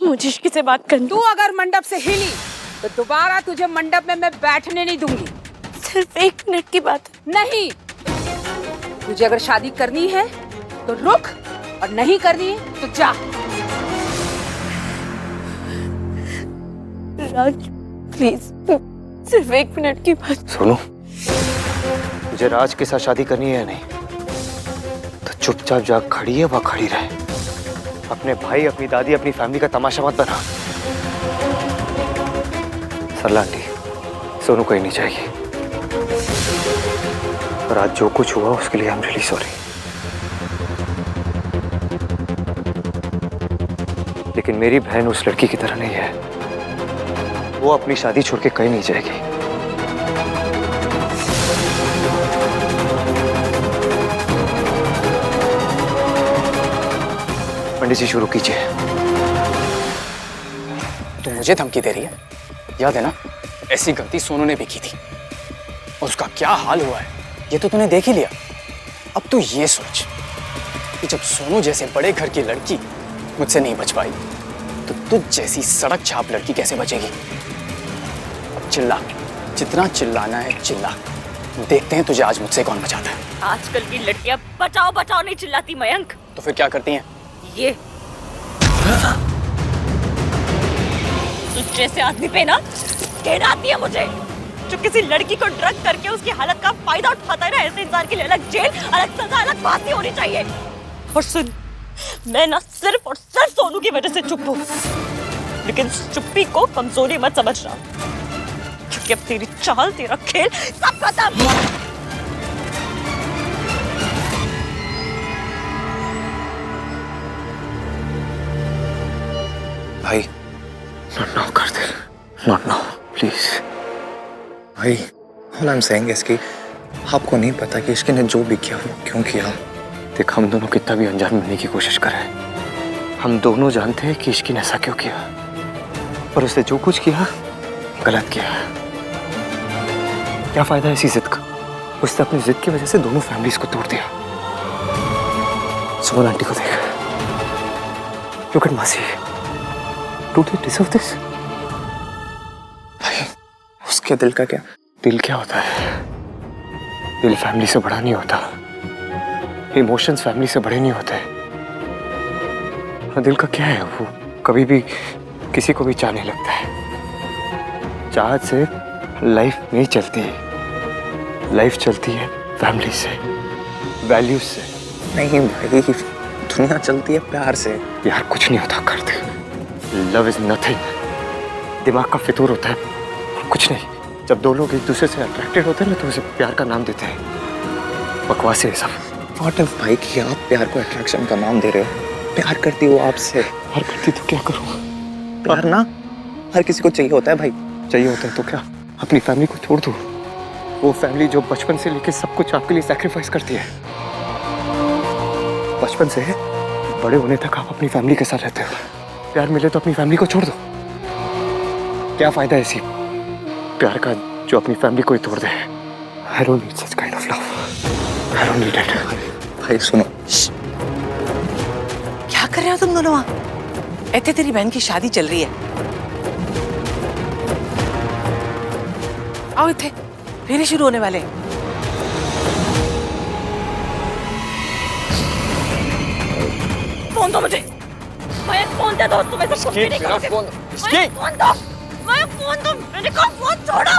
मुझे इश्की से बात करनी। तू अगर मंडप से हिली तो दोबारा तुझे मंडप में मैं बैठने नहीं दूंगी। सिर्फ 1 मिनट की बात है। नहीं, तुझे अगर शादी करनी है तो रुक, और नहीं करनी है तो जा। राज प्लीज, सिर्फ 1 मिनट की बात। सोनू, तुझे राज के साथ शादी करनी है या नहीं तो चुपचाप जा खड़ी है वह खड़ी रहे। अपने भाई, अपनी दादी, अपनी फैमिली का तमाशा मत बना। सरला आंटी, सोनू कहीं नहीं जाएगी। और आज जो कुछ हुआ उसके लिए आई एम रियली सॉरी। लेकिन मेरी बहन उस लड़की की तरह नहीं है। वो अपनी शादी छोड़ के कहीं नहीं जाएगी। पंडित जी शुरू कीजिए। तो मुझे धमकी दे रही है? याद है ना, ऐसी गलती सोनू ने भी की थी और उसका क्या हाल हुआ है ये तो तूने देख ही लिया। अब तू ये सोच कि जब सोनू जैसे बड़े घर की लड़की मुझसे नहीं बच पाई तो तुझ जैसी सड़क छाप लड़की कैसे बचेगी। अब चिल्ला, जितना चिल्लाना है चिल्ला। देखते हैं तुझे आज मुझसे कौन बचाता है। आजकल की लड़कियां बचाओ बचाओ नहीं चिल्लाती मयंक। तो फिर क्या करती हैं? ये तुझ जैसे आदमी पे ना घृणा आती है मुझे, जो किसी लड़की को ड्रग करके उसकी हालत का फायदा उठाता है ना। ऐसे इंसान के लिए अलग जेल, अलग सजा, अलग फांसी होनी चाहिए। और सुन, मैं ना सिर्फ और सिर्फ सोनू की वजह से चुप हूँ, लेकिन चुप्पी को कमजोरी मत समझना, क्योंकि अब तेरी चाल, तेरा खेल सब खत्म। भाई नॉट नाउ कर दे, नॉट नाउ प्लीज। भाई all I'm saying is कि आपको नहीं पता कि इसके ने जो भी किया वो क्यों किया। देख, हम दोनों कितना भी अनजान बनने की कोशिश करें, हम दोनों जानते हैं कि इश्की ने ऐसा क्यों किया। पर उसने जो कुछ किया गलत किया। क्या फायदा इसी जिद का? उसने अपनी जिद की वजह से दोनों फैमिलीज को तोड़ दिया। सुमन आंटी को देख, लुक एट मासी, डू दे डिजर्व दिस? भाई उसके दिल का क्या? दिल क्या होता है? दिल फैमिली से बड़ा नहीं होता, इमोशंस फैमिली से बड़े नहीं होते। और दिल का क्या है? वो कभी भी किसी को भी चाहने लगता है। चाहत से लाइफ नहीं चलती, लाइफ चलती है फैमिली से, वैल्यूज से। नहीं भाई, दुनिया चलती है प्यार से। यार कुछ नहीं होता, कर दे। लव इज नथिंग, दिमाग का फितूर होता है, कुछ नहीं। जब दो लोग एक दूसरे से अट्रैक्टेड होते हैं ना तो उसे प्यार का नाम देते हैं। बकवास है सब। व्हाट इफ भाई कि आप प्यार को अट्रैक्शन का नाम दे रहे हो? प्यार करती वो आपसे। प्यार करती तो क्या करूँ? प्यार ना हर किसी को चाहिए होता है भाई। चाहिए होता है तो क्या अपनी फैमिली को छोड़ दूँ? वो फैमिली जो बचपन से लेके सब कुछ आपके लिए सैक्रिफाइस करती है। बचपन से बड़े होने तक आप अपनी फैमिली के साथ रहते हो। प्यार मिले तो अपनी फैमिली को छोड़ दो। क्या फायदा है इसी प्यार का जो अपनी फैमिली को ही तोड़ दे। I don't need such kind of love. I don't need it. भाई सुनो, क्या कर रहे हो तुम दोनों वहाँ? ऐसे तेरी बहन की शादी चल रही है। आओ इथे, फेरे शुरू होने वाले हैं। फोन दो मुझे। मैं फोन दे दो, तुम्हें सब कुछ नहीं करोगे। फोन दो, मैं फोन दो। मैंने कहा फोन छोड़ो।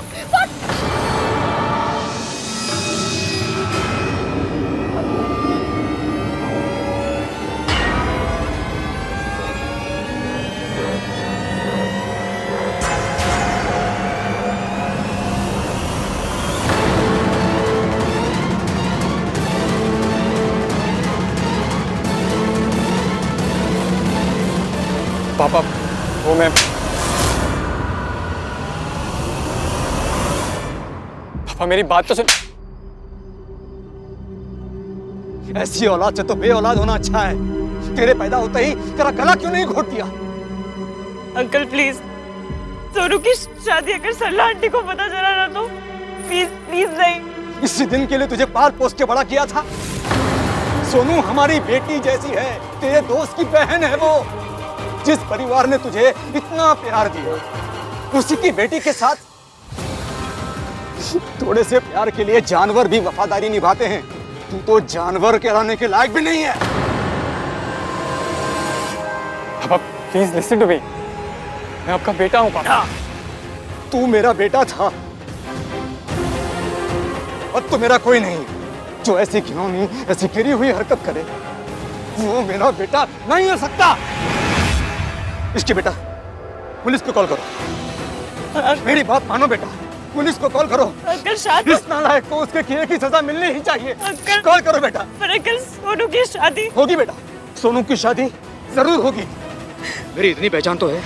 पापा, वो मैं पापा मेरी बात तो सुन। ऐसी औलाद से तो बे औलाद होना अच्छा है। तेरे पैदा होते ही तेरा गला क्यों नहीं घोट दिया? अंकल प्लीज, सोनू की शादी अगर सरला आंटी को पता चला ना तो प्लीज प्लीज नहीं। इसी दिन के लिए तुझे पाल पोस के बड़ा किया था। सोनू हमारी बेटी जैसी है, तेरे दोस्त की बहन है वो। जिस परिवार ने तुझे इतना प्यार दिया, उसी की बेटी के साथ थोड़े से प्यार के लिए जानवर भी वफादारी निभाते हैं। तू तो जानवर कहलाने के लायक भी नहीं है। पापा प्लीज लिसन टू मी, मैं आपका बेटा हूँ पापा। तू मेरा बेटा था, अब तो मेरा कोई नहीं जो ऐसी घिनौनी, ऐसी गिरी हुई हरकत करे। वो मेरा बेटा नहीं हो सकता। इसकी बेटा, पुलिस को कॉल करो। मेरी बात मानो बेटा, पुलिस को कॉल करो। अंकल शादी, इस नालायक को उसके किए की सजा मिलनी ही चाहिए। अंकल। कॉल करो बेटा। पर अंकल सोनू की शादी होगी बेटा, सोनू की शादी जरूर होगी। मेरी इतनी पहचान तो है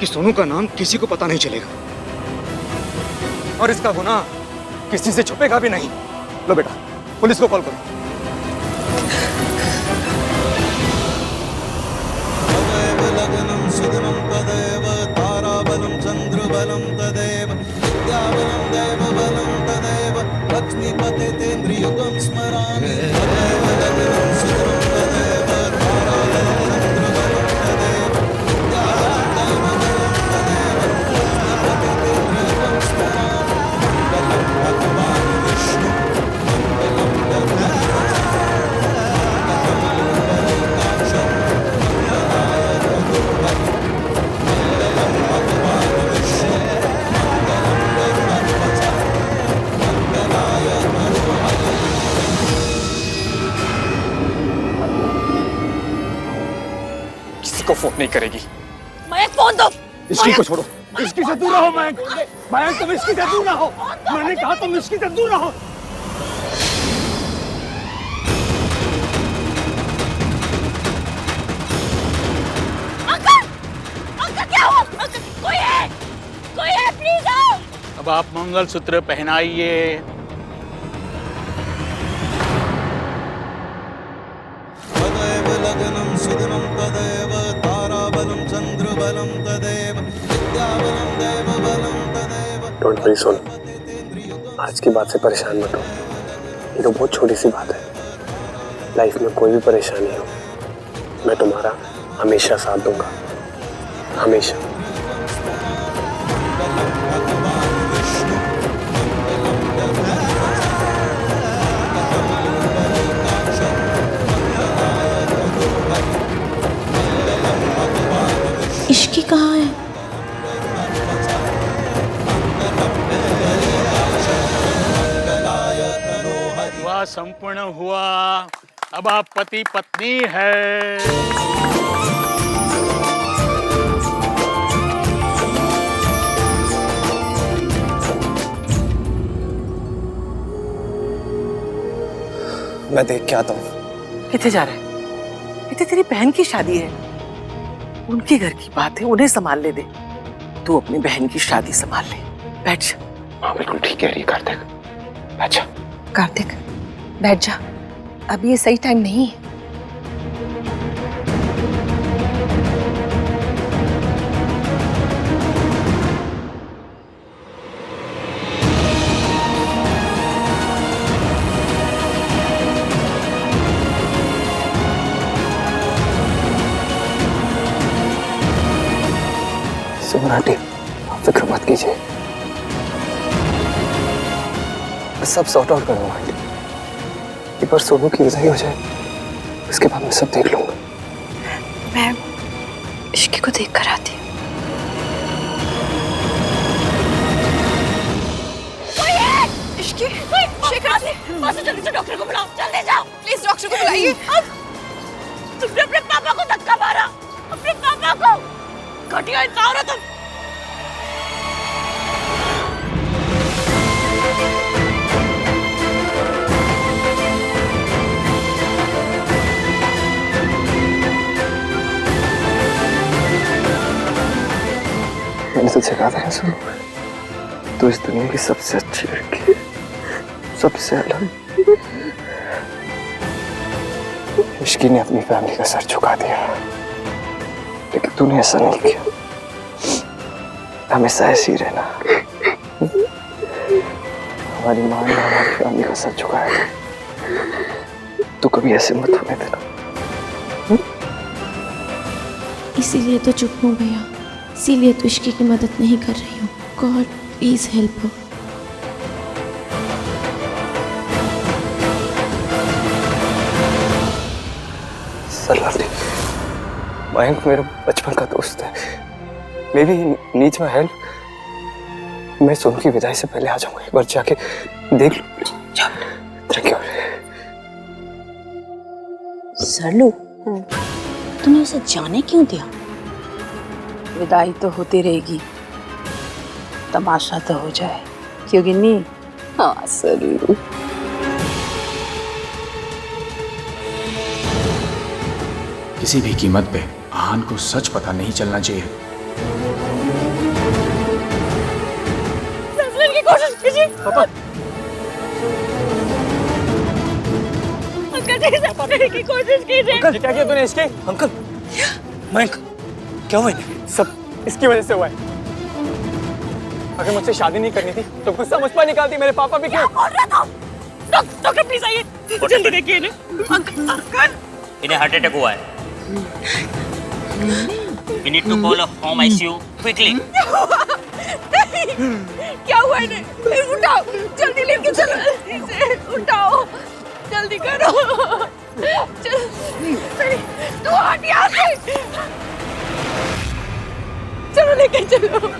कि सोनू का नाम किसी को पता नहीं चलेगा, और इसका गुनाह किसी से छुपेगा भी नहीं। लो बेटा, पुलिस को कॉल करो। लग्नं सुदिनं तदेव ताराबलं चन्द्रबलं तदेव विद्याबलं दैवबलं तदेव लक्ष्मीपतेन्द्रियुगं स्मरामि। तदेव लग्नं सुदिनं तदेव ताराबलं चन्द्रबलं तदेव विद्याबलं दैवबलं तदेव लक्ष्मीपतेन्द्रियुगं स्मरामि। मङ्गलं भगवान् विष्णु मङ्गलं गरुडध्वज को फोन नहीं करेगी। मयंक फोन दो। इसकी को छोड़ो, इसकी से दूर रहो। मयंक, मयंक तुम इसकी से दूर रहो। मैंने कहा तुम इसकी से दूर रहो। अंकल, अंकल क्या हुआ? अंकल कोई है प्लीज आओ। अब आप मंगलसूत्र पहनाइए। तदेव लग्नं सुदिनं तदेव ताराबलं चन्द्रबलं तदेव विद्याबलं दैवबलं तदेव। डोंट वरी सोनू, आज की बात से परेशान मत हो। ये तो बहुत छोटी सी बात है। लाइफ में कोई भी परेशानी हो, मैं तुम्हारा हमेशा साथ दूंगा, हमेशा। इश्की कहाँ है? विवाह संपूर्ण हुआ, अब आप पति पत्नी है। मैं देख के आता हूँ। कितने जा रहे हैं? ये तो तेरी बहन की शादी है, उनके घर की बात है, उन्हें संभाल ले दे। तू अपनी बहन की शादी संभाल ले। बैठ जा। हाँ बिल्कुल ठीक कह रही है कार्तिक। अच्छा कार्तिक बैठ जा, अभी ये सही टाइम नहीं है। सुमन आंटी, आप फिक्र मत कीजिए, मैं सब सॉर्ट आउट कर दूंगा आंटी। एक बार सोनू की विदाई हो जाए, उसके बाद मैं सब देख लूंगा। मैं इश्की को देख कर आती हूँ। इश्की, शेखर, जल्दी से डॉक्टर को बुलाओ, जल्दी जाओ। प्लीज डॉक्टर को बुलाइए। तुमने अपने पापा को धक्का मारा, अपने पापा को। घटिया इंसान हो तुम। मैंने तुझसे कहा था ना सुनो, तू इस दुनिया की सबसे अच्छी लड़की है, सबसे अलग। इश्की ने अपनी फैमिली का सर झुका दिया, लेकिन तूने ऐसा नहीं किया। हमेशा ऐसे ही रहना। हमारी माँ ने हमारी फैमिली का सर झुकाया था, तू कभी ऐसे मत होने देना। इसीलिए तो चुप हूँ भैया, इसीलिए तो इश्की की मदद नहीं कर रही हूँ। गॉड प्लीज हेल्प हो। सलाटी, मयंक मेरा बचपन का दोस्त है। May be needs my help. मैं सोनू की विदाई से पहले आ जाऊंगा, एक बार जाके देख लो। Thank you. सरलू, तूने उसे जाने क्यों दिया? विदाई तो होती रहेगी, तमाशा तो हो जाए, क्यों गिन्नी? हाँ सरलू। किसी भी कीमत पे आहान को सच पता नहीं चलना चाहिए। फैसले की कोशिश कीजिए। पापा। अंकल जी समझने की कोशिश कीजिए। अंकल क्या किया तूने इसके? अंकल, मयंक, क्या हुआ इन्हें? सब इसकी वजह से हुआ है। अगर मुझसे शादी नहीं करनी थी तो गुस्सा मुझ पर निकालती। मेरे पापा भी क्यों? बोल रहा था। डॉक्टर प्लीज आइए, जल्दी देखिए इन्हें। अंकल इन्हें हार्ट अटैक हुआ है। We need to call a home ICU quickly. क्या हुआ इन्हें? उठाओ, जल्दी लेके चलो, इसे उठाओ, जल्दी करो। तू हट यहाँ से। चलो लेके चलो।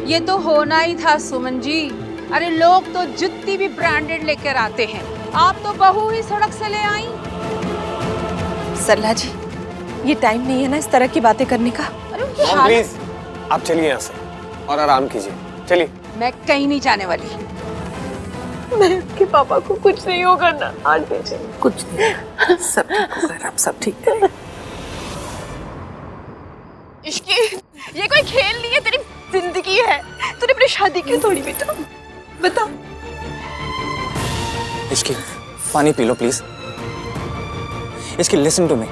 ये तो होना ही था सुमन जी। अरे लोग तो जुत्ती भी ब्रांडेड लेकर आते हैं, आप तो बहू ही सड़क से ले आई। सरला जी, ये टाइम नहीं है ना इस तरह की बातें करने का। अरे उनकी हालत। प्लीज आप चलिए यहाँ से और आराम कीजिए। चलिए। मैं कहीं नहीं जाने वाली। मैं उसके पापा को कुछ नहीं होगा ना आंटी जी? कुछ नहीं, सब ठीक होगा, आप सब ठीक करें। इश्की, ये कोई खेल नहीं है, तेरी जिंदगी है। तूने अपनी शादी क्यों तोड़ी बेटा? बता। इसकी पानी पी लो प्लीज। इसकी लिसन टू मी।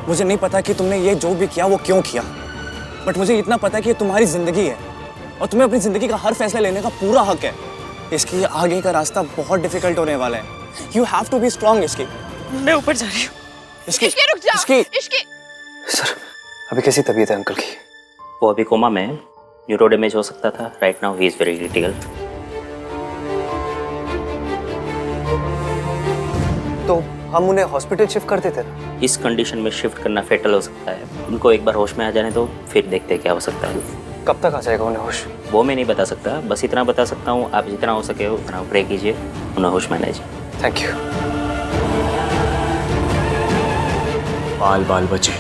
मुझे नहीं पता कि तुमने ये जो भी किया वो क्यों किया, बट मुझे इतना पता है कि ये तुम्हारी जिंदगी है और तुम्हें अपनी जिंदगी का हर फैसला लेने का पूरा हक है। इसकी आगे का रास्ता बहुत डिफिकल्ट होने वाला है। You have to be strong. इसकी मैं ऊपर जा रही हूँ। इसकी रुक जा। इसकी सर, अभी कैसी तबीयत है अंकल की? वो अभी कोमा में, न्यूरो डैमेज हो सकता था। Right now he is very critical. तो हम उन्हें हॉस्पिटल शिफ्ट कर देते ना? इस कंडीशन में शिफ्ट करना फेटल हो सकता है। उनको एक बार होश में आ जाने तो फिर देखते हैं क्या हो सकता है। कब तक आ जाएगा उन्हें होश? वो मैं नहीं बता सकता, बस इतना बता सकता हूँ आप जितना हो सके उतना प्रे कीजिए, उन्हें होश में लाइए। Thank you. बाल बाल बचे।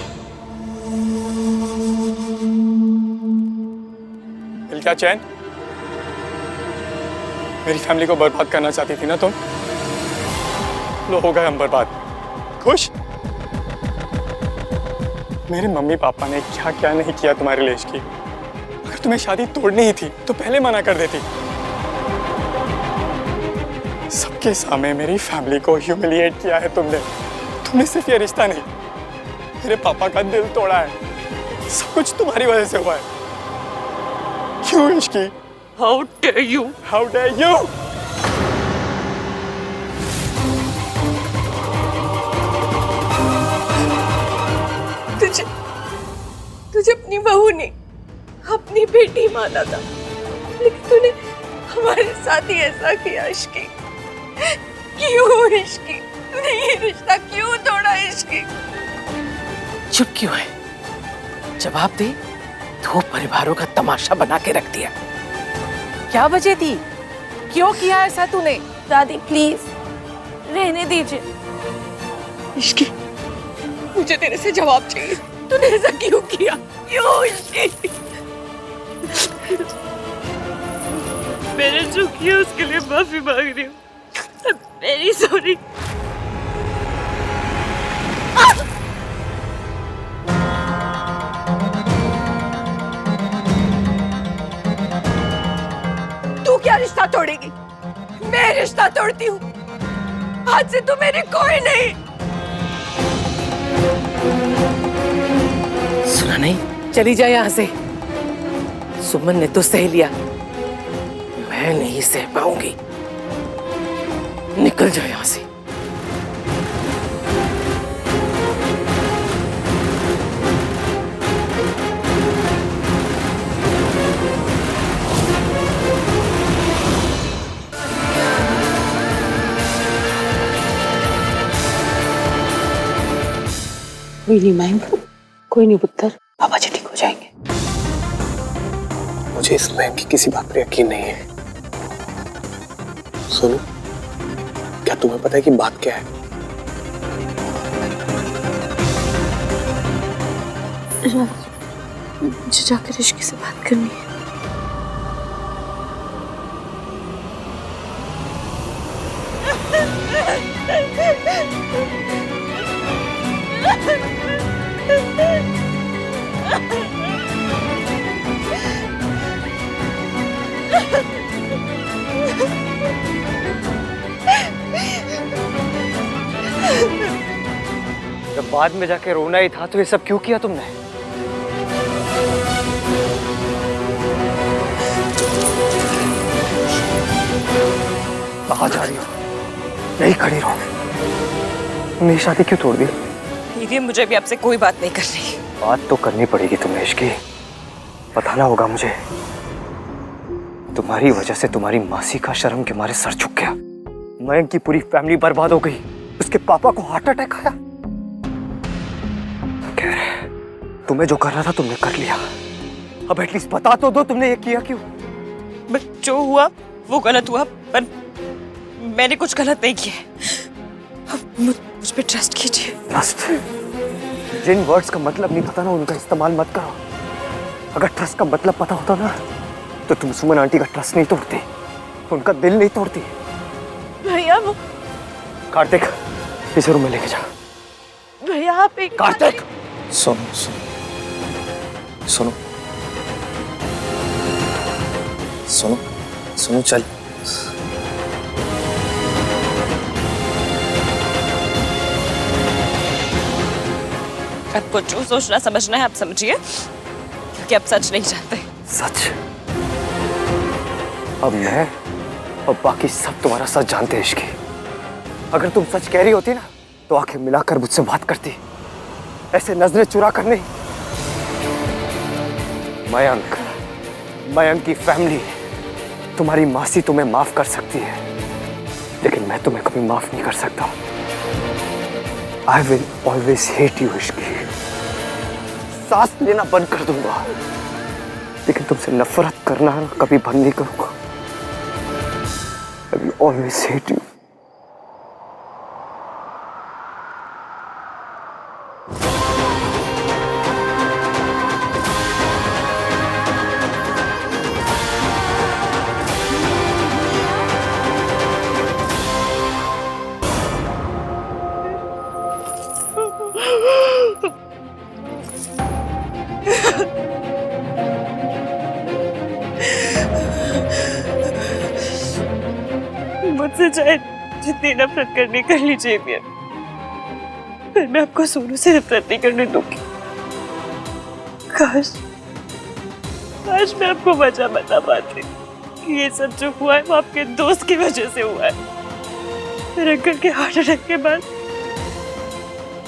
मिल क्या चैन? मेरी फैमिली को बर्बाद करना चाहती थी ना तुम? लो हो गए हम बर्बाद। खुश? मेरे मम्मी पापा ने क्या क्या नहीं किया तुम्हारे लिए इसकी। अगर तुम्हें शादी तोड़नी ही थी तो पहले मना कर देती। सबके सामने मेरी फैमिली को ह्यूमिलिएट किया है तुमने। तुमने सिर्फ ये रिश्ता नहीं, मेरे पापा का दिल तोड़ा है। सब कुछ तुम्हारी वजह से हुआ है। क्यों Ishki? How dare you? How dare you? तुझे अपनी बहू ने अपनी बेटी माना था, लेकिन तूने हमारे साथ ही ऐसा किया। इश्की, क्यों इश्की? तूने ये रिश्ता क्यों तोड़ा इश्की? चुप क्यों है? जवाब दे। दो परिवारों का तमाशा बना के रख दिया। क्या वजह थी? क्यों किया ऐसा तूने? दादी प्लीज रहने दीजिए। इश्की, मुझे तेरे से जवाब चाहिए। तूने ऐसा क्यों किया? क्यों इश्की? मैंने जो किया उसके लिए माफी मांग रही हूँ। Very sorry. तू क्या रिश्ता तोड़ेगी? मैं रिश्ता तोड़ती हूँ। आज से तू मेरी कोई नहीं। सुना नहीं? चली जा यहाँ से। सुमन ने तो सह लिया, मैं नहीं सह पाऊंगी। निकल जाओ यहाँ से। कोई नहीं मैम, कोई नहीं पुत्र, पापा जी ठीक हो जाएंगे। मुझे इस मैम की किसी बात पर यकीन नहीं है। सुनो, क्या तुम्हें पता है कि बात क्या है? मुझे जाकर ऋषि से बात करनी है। जब बाद में जाके रोना ही था तो ये सब क्यों किया तुमने? कहाँ जा रही हो? नहीं खड़ी रहो। तुमने शादी क्यों तोड़ दी? दीदी मुझे भी आपसे कोई बात नहीं करनी। बात तो करनी पड़ेगी तुम्हें इश्की। बताना होगा मुझे। तुम्हारी वजह से तुम्हारी मासी का शर्म के मारे सर झुक गया। मयंक की पूरी फैमिली बर्बाद हो गई। उसके पापा को हार्ट अटैक आया। तुम्हें जो करना था तुमने कर लिया। अब एटलीस्ट बता तो दो तुमने ये किया क्यों? बस जो हुआ वो गलत हुआ, पर मैंने कुछ गलत नहीं किया। मुझ पे ट्रस्ट कीजिए। ट्रस्ट? जिन वर्ड्स का मतलब नहीं पता ना उनका इस्तेमाल मत करो। अगर ट्रस्ट का मतलब पता होता ना तो तुम सुमन आंटी का ट्रस्ट नहीं तोड़ती, उनका दिल नहीं तोड़ती। भैया वो कार्तिक, इसे रूम में लेके जा। भैया आप एक कार्तिक, सुनो सुनो सुनो सुनो सुनो, चल। आपको जो सोचना समझना है आप समझिए, क्योंकि आप सच नहीं जानते। सच? अब मैं और बाकी सब तुम्हारा सच जानते हैं इश्की। अगर तुम सच कह रही होती ना तो आंखें मिलाकर मुझसे बात करती, ऐसे नजरें चुरा कर नहीं। मयंक की फैमिली, तुम्हारी मासी तुम्हें माफ कर सकती है, लेकिन मैं तुम्हें कभी माफ नहीं कर सकता। I will always hate you Ishki. सांस लेना बंद कर दूंगा, लेकिन तुमसे नफरत करना ना कभी बंद नहीं करूंगा। I will always hate you। मुझसे चाहे जितनी नफरत करनी कर लीजिए भैया, पर मैं आपको सोनू से नफरत नहीं करने दूंगी। काश मैं आपको वजह बता पाती कि ये सब जो हुआ है वो आपके दोस्त की वजह से हुआ है। मेरे अंकल के हार्ट अटैक के बाद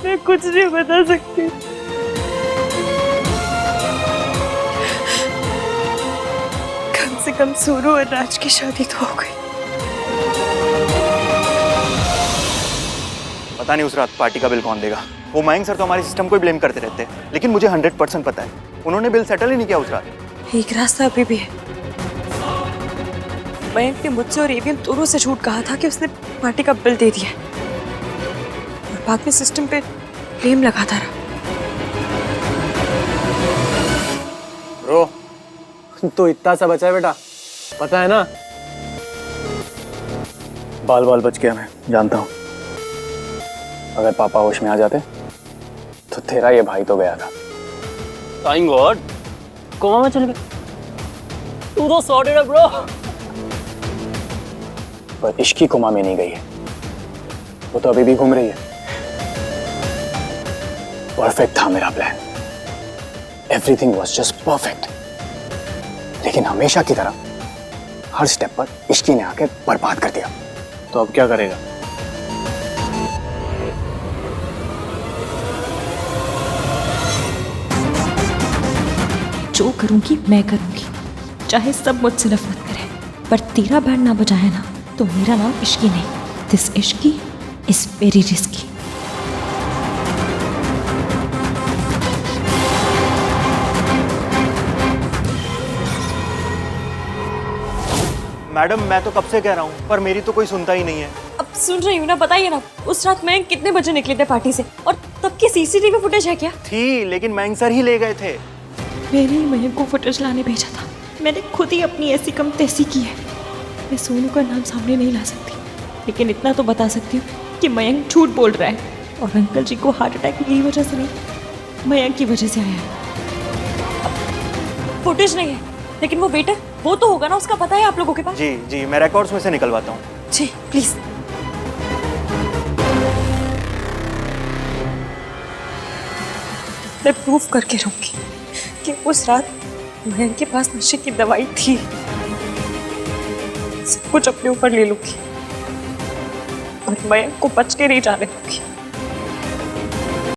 मैं कुछ नहीं बता सकती। कम से कम सोनू और राज की शादी तो हो गई। पता नहीं उस रात पार्टी का बिल कौन देगा। वो मयंक सर तो हमारे सिस्टम को ही ब्लेम करते रहते हैं, लेकिन मुझे 100% पता है उन्होंने बिल सेटल ही नहीं किया उस रात। एक रास्ता अभी भी है। मयंक ने मुझसे और एवीएम दोनों से झूठ कहा था कि उसने पार्टी का बिल दे दिया और बाद में सिस्टम पे ब्लेम लगाता रहा। ब्रो, तो इतना सा बचा है बेटा, पता है ना? बाल बाल बच गया, मैं जानता हूँ। अगर पापा होश में आ जाते तो तेरा ये भाई तो गया था। थैंक गॉड, कोमा में चल गए। तू तो सॉर्टेड है ब्रो। पर इश्की कोमा में नहीं गई है, वो तो अभी भी घूम रही है। परफेक्ट था मेरा plan. Everything was just perfect. लेकिन हमेशा की तरह हर स्टेप पर इश्की ने आके बर्बाद कर दिया। तो अब क्या करेगा? जो करूंगी मैं करूंगी, चाहे सब मुझसे नफरत करें, पर तेरा बैंड ना बजाया ना तो मेरा नाम इश्की नहीं, this Ishki is very risky. Madam मैं तो कब से कह रहा हूँ पर मेरी तो कोई सुनता ही नहीं है। अब सुन रही हूँ ना, बताइए ना उस रात मैं कितने बजे निकले थे पार्टी से और तब की सीसीटीवी फुटेज है क्या? थी, लेकिन मयंक सर ही ले गए थे। मैंने ही मयंक को फुटेज लाने भेजा था। मैंने खुद ही अपनी ऐसी कम तैसी की है। मैं सोनू का नाम सामने नहीं ला सकती, लेकिन इतना तो बता सकती हूँ कि मयंक झूठ बोल रहा है और अंकल जी को हार्ट अटैक मेरी वजह से नहीं, मयंक की वजह से आया है। फुटेज नहीं है, लेकिन वो वेटर वो तो होगा ना, उसका पता है आप लोगों के पास? जी जी, मैं रिकॉर्ड्स में से निकलवाता हूँ। जी प्लीज। मैं प्रूव करके रहूंगी कि उस रात मयंक के पास नशे की दवाई थी। सब कुछ अपने ऊपर ले लूंगी और मयंक को बच के नहीं जाने दूंगी।